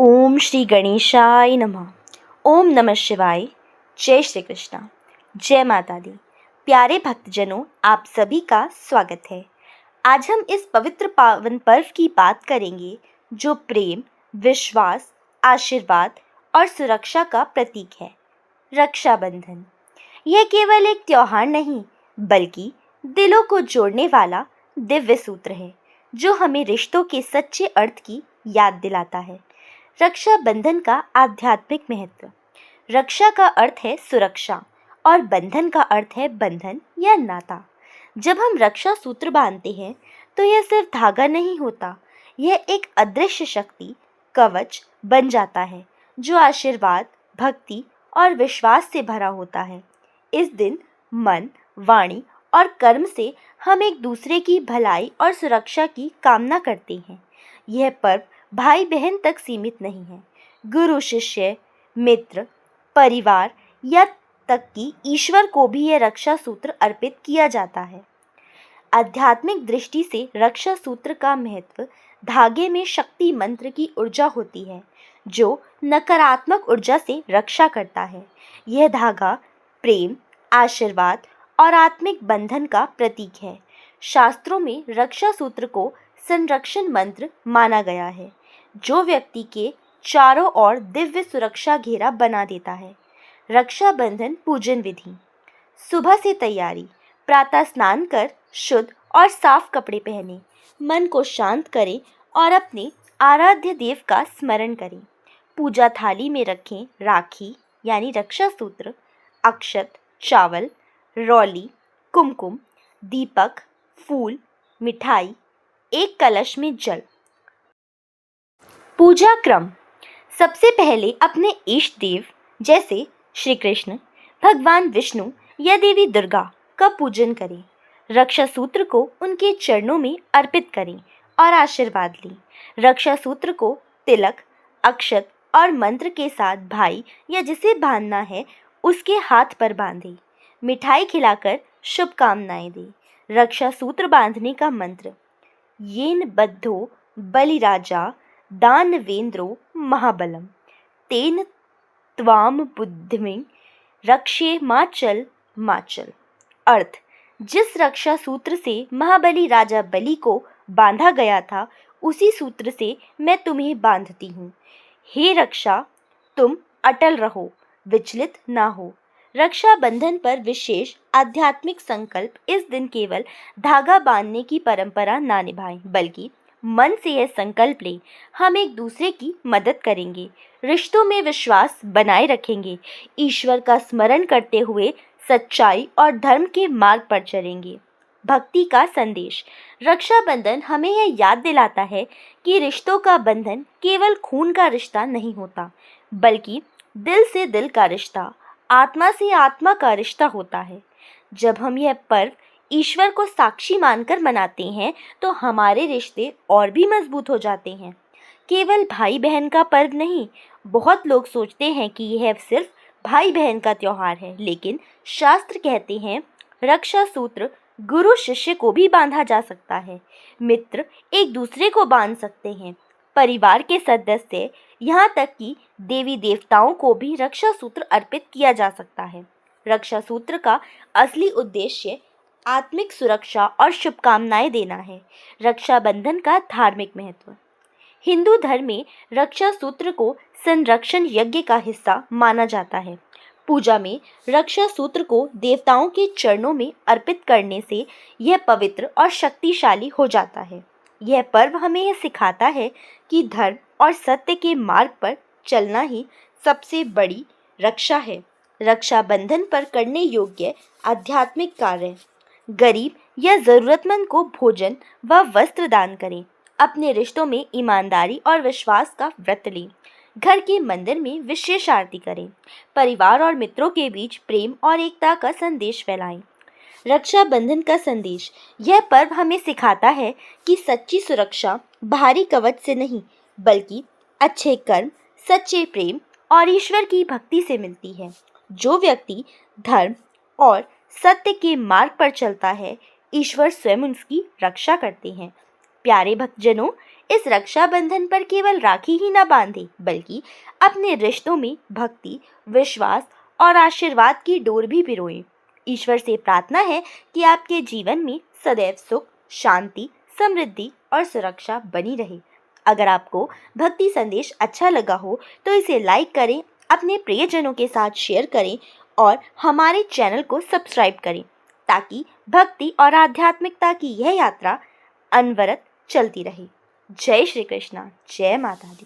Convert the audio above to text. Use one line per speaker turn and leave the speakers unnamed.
ओम श्री गणेशाय नमः। ओम नमः शिवाय। जय श्री कृष्णा। जय माता दी। प्यारे भक्तजनों, आप सभी का स्वागत है। आज हम इस पवित्र पावन पर्व की बात करेंगे जो प्रेम, विश्वास, आशीर्वाद और सुरक्षा का प्रतीक है, रक्षाबंधन। यह केवल एक त्योहार नहीं बल्कि दिलों को जोड़ने वाला दिव्य सूत्र है जो हमें रिश्तों के सच्चे अर्थ की याद दिलाता है। रक्षाबंधन का आध्यात्मिक महत्व। रक्षा का अर्थ है सुरक्षा और बंधन का अर्थ है बंधन या नाता। जब हम रक्षा सूत्र बांधते हैं तो यह सिर्फ धागा नहीं होता, यह एक अदृश्य शक्ति कवच बन जाता है जो आशीर्वाद, भक्ति और विश्वास से भरा होता है। इस दिन मन, वाणी और कर्म से हम एक दूसरे की भलाई और सुरक्षा की कामना करते हैं। यह पर्व भाई बहन तक सीमित नहीं है। गुरु, शिष्य, मित्र, परिवार या तक कि ईश्वर को भी यह रक्षा सूत्र अर्पित किया जाता है। आध्यात्मिक दृष्टि से रक्षा सूत्र का महत्व धागे में शक्ति मंत्र की ऊर्जा होती है जो नकारात्मक ऊर्जा से रक्षा करता है। यह धागा प्रेम, आशीर्वाद और आत्मिक बंधन का प्रतीक है। शास्त्रों में रक्षा सूत्र को संरक्षण मंत्र माना गया है जो व्यक्ति के चारों ओर दिव्य सुरक्षा घेरा बना देता है। रक्षाबंधन पूजन विधि। सुबह से तैयारी। प्रातः स्नान कर शुद्ध और साफ कपड़े पहने, मन को शांत करें और अपने आराध्य देव का स्मरण करें। पूजा थाली में रखें राखी यानी रक्षा सूत्र, अक्षत, चावल, रौली, कुमकुम, दीपक, फूल, मिठाई, एक कलश में जल। पूजा क्रम। सबसे पहले अपने इष्ट देव जैसे श्री कृष्ण, भगवान विष्णु या देवी दुर्गा का पूजन करें। रक्षा सूत्र को उनके चरणों में अर्पित करें और आशीर्वाद लें। रक्षा सूत्र को तिलक, अक्षत और मंत्र के साथ भाई या जिसे बांधना है उसके हाथ पर बांधें। मिठाई खिलाकर शुभकामनाएं दें। रक्षा सूत्र बांधने का मंत्र: येन बद्धो बलिराजा दानवेंद्रो महाबलम तेन त्वाम बुद्धिमिं रक्षे माचल माचल। अर्थ: जिस रक्षा सूत्र से महाबली राजा बलि को बांधा गया था उसी सूत्र से मैं तुम्हें बांधती हूँ। हे रक्षा, तुम अटल रहो, विचलित ना हो। रक्षाबंधन पर विशेष आध्यात्मिक संकल्प। इस दिन केवल धागा बांधने की परंपरा ना निभाएं बल्कि मन से यह संकल्प लें, हम एक दूसरे की मदद करेंगे, रिश्तों में विश्वास बनाए रखेंगे, ईश्वर का स्मरण करते हुए सच्चाई और धर्म के मार्ग पर चलेंगे। भक्ति का संदेश। रक्षाबंधन हमें यह याद दिलाता है कि रिश्तों का बंधन केवल खून का रिश्ता नहीं होता बल्कि दिल से दिल का रिश्ता, आत्मा से आत्मा का रिश्ता होता है। जब हम यह पर्व ईश्वर को साक्षी मानकर मनाते हैं तो हमारे रिश्ते और भी मजबूत हो जाते हैं। केवल भाई बहन का पर्व नहीं, बहुत लोग सोचते हैं कि यह सिर्फ भाई बहन का त्योहार है, लेकिन शास्त्र कहते हैं रक्षा सूत्र गुरु शिष्य को भी बांधा जा सकता है। मित्र एक दूसरे को बांध सकते हैं, परिवार के सदस्य, यहाँ तक कि देवी देवताओं को भी रक्षा सूत्र अर्पित किया जा सकता है। रक्षा सूत्र का असली उद्देश्य आत्मिक सुरक्षा और शुभकामनाएं देना है। रक्षाबंधन का धार्मिक महत्व। हिंदू धर्म में रक्षा सूत्र को संरक्षण यज्ञ का हिस्सा माना जाता है। पूजा में रक्षा सूत्र को देवताओं के चरणों में अर्पित करने से यह पवित्र और शक्तिशाली हो जाता है। यह पर्व हमें यह सिखाता है कि धर्म और सत्य के मार्ग पर चलना ही सबसे बड़ी रक्षा है। रक्षाबंधन पर करने योग्य आध्यात्मिक कार्य। गरीब या ज़रूरतमंद को भोजन व वस्त्र दान करें। अपने रिश्तों में ईमानदारी और विश्वास का व्रत लें। घर के मंदिर में विशेष आरती करें। परिवार और मित्रों के बीच प्रेम और एकता का संदेश फैलाएं। रक्षाबंधन का संदेश। यह पर्व हमें सिखाता है कि सच्ची सुरक्षा बाहरी कवच से नहीं बल्कि अच्छे कर्म, सच्चे प्रेम और ईश्वर की भक्ति से मिलती है। जो व्यक्ति धर्म और सत्य के मार्ग पर चलता है, ईश्वर स्वयं उसकी रक्षा करते हैं। प्यारे भक्तजनों, इस रक्षाबंधन पर केवल राखी ही न बांधे, बल्कि अपने रिश्तों में भक्ति, विश्वास और आशीर्वाद की डोर भी पिरोएं। ईश्वर से प्रार्थना है कि आपके जीवन में सदैव सुख, शांति, समृद्धि और सुरक्षा बनी रहे। अगर आपको भक्ति संदेश अच्छा लगा हो तो इसे लाइक करें, अपने प्रियजनों के साथ शेयर करें और हमारे चैनल को सब्सक्राइब करें, ताकि भक्ति और आध्यात्मिकता की यह यात्रा अनवरत चलती रहे। जय श्री कृष्णा, जय माता दी।